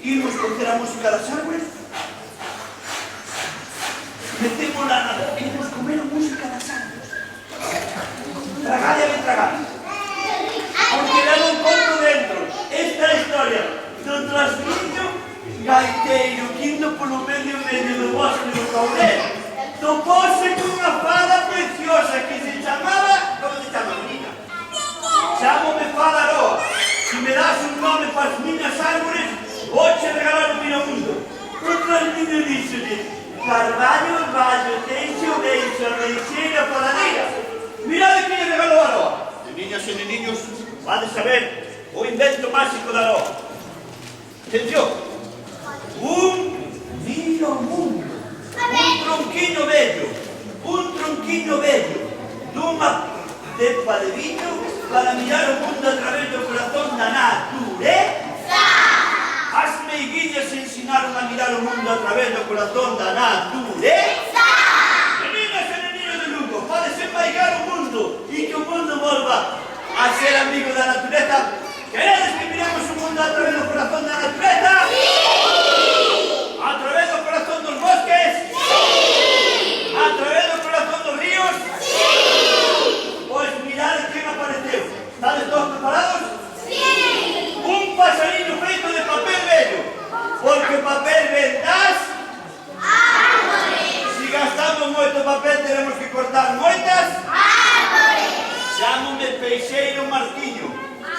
Imos coger a música das árboles. Metémola na boca. Imos comer a música das árboles. Tragade a ben tragade. Porque leva un conto dentro. Esta é a historia do trasviño gaiteiro que indo polo medio do bosque do Caurel topose cunha fada preciosa que se chamaba... Como se chama, menina? Chámome Fada Aroa. Se me das un nome para as miñas árboles, vou che regalar o Miramundo. O trasviño díxole: Carballo, Vallo, Teixo, Beixo, Reixeira, Padadeira. Mirade que lle regalou a Aroa. E niñas e niños, vades saber o invento máxico da Aroa. Atención. Un Miramundo. Un tronquiño vello, dunha cepa de viño para mirar o mundo a través do corazón da natureza. As meiguillas ensinaron a mirar o mundo a través do corazón da natureza. Meninas e meninos de Lugo, podes empaigar o mundo e que o mundo volva a ser amigo da natureza. Queredes que miremos o mundo a través do corazón da natureza? Sí! A través do corazón dos bosques? Sí! A través do corazón dos ríos? Sí! Pois mirad quen apareceu. Estades todos preparados? Sí! Un pasarinho feito de papel vello. Porque o papel ven das árboles. Se gastamos moito papel, teremos que cortar moitas árboles. Chámome Peixeiro Martiño.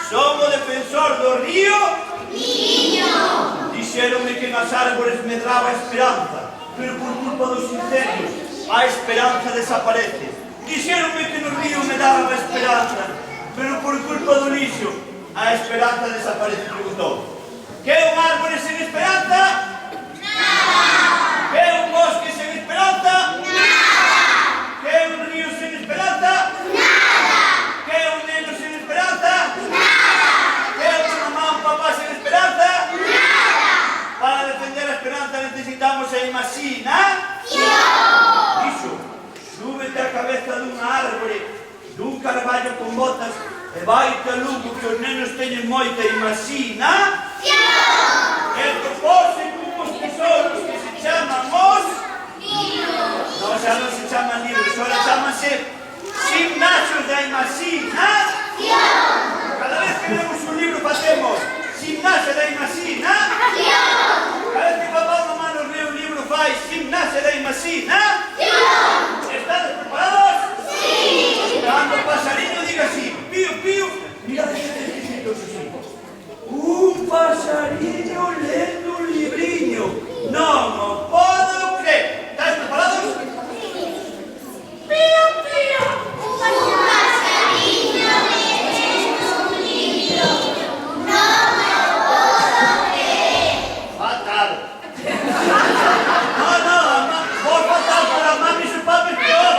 Son o defensor do río Miño. Dixéronme que nas árbores medraba a esperanza, pero por culpa dos incendios a esperanza desaparece. Dixéronme que no río medraba a esperanza, pero por culpa do lixo a esperanza desaparece. Preguntou: que é un árbore sen esperanza? Nada. Que é un bosque sen esperanza? Nada. Que é un río sen esperanza? Nada. Que é un neno sen esperanza? Nada. Que é unha mamá ou papá sen esperanza? Nada. Para defender a esperanza necesitamos a imaginación. Iso, súbete a cabeza dunha árbore, dun carballo con botas e vaite a Lugo que os nenos teñen moita imaginación. E topose cunhos tesouros que se chaman os libros. Non, xa non se chaman libros, ahora chamanse gimnasios da imaginación. Cada vez que vemos un libro facemos gimnasia da imaginación. Cada vez que papá ou mamá nos lee un libro fai gimnasia da imaginación. Estades preparados? Sí. Cando o pasarinho diga así, pío, pío, mirad que ten escrito así: un pasarinho lendo un libriño. Non o podo creer. Estades preparados? Sí. Pío, pío. Un pasarinho lendo un libro. Non o podo creer. Fatal. No, vos fatal para mami e su papi peor.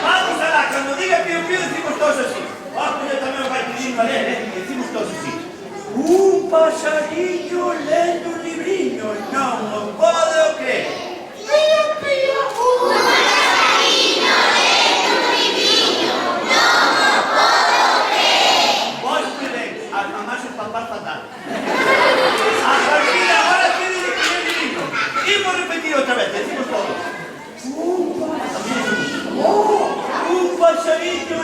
Vamos alá, cando diga pío, pío, decimos todos así. Yo tamén vai pedindo a ler, decimos todos así: un pasarinho lendo un libriño. Non o podo creer. Pío, pío. Un pasarinho lendo un libriño. Non o podo creer. Vos moi ben, as mamás e os papás fatal. A partir de agora tiene de que ler el libro. Imos repetir outra vez, decimos todos: un pasarinho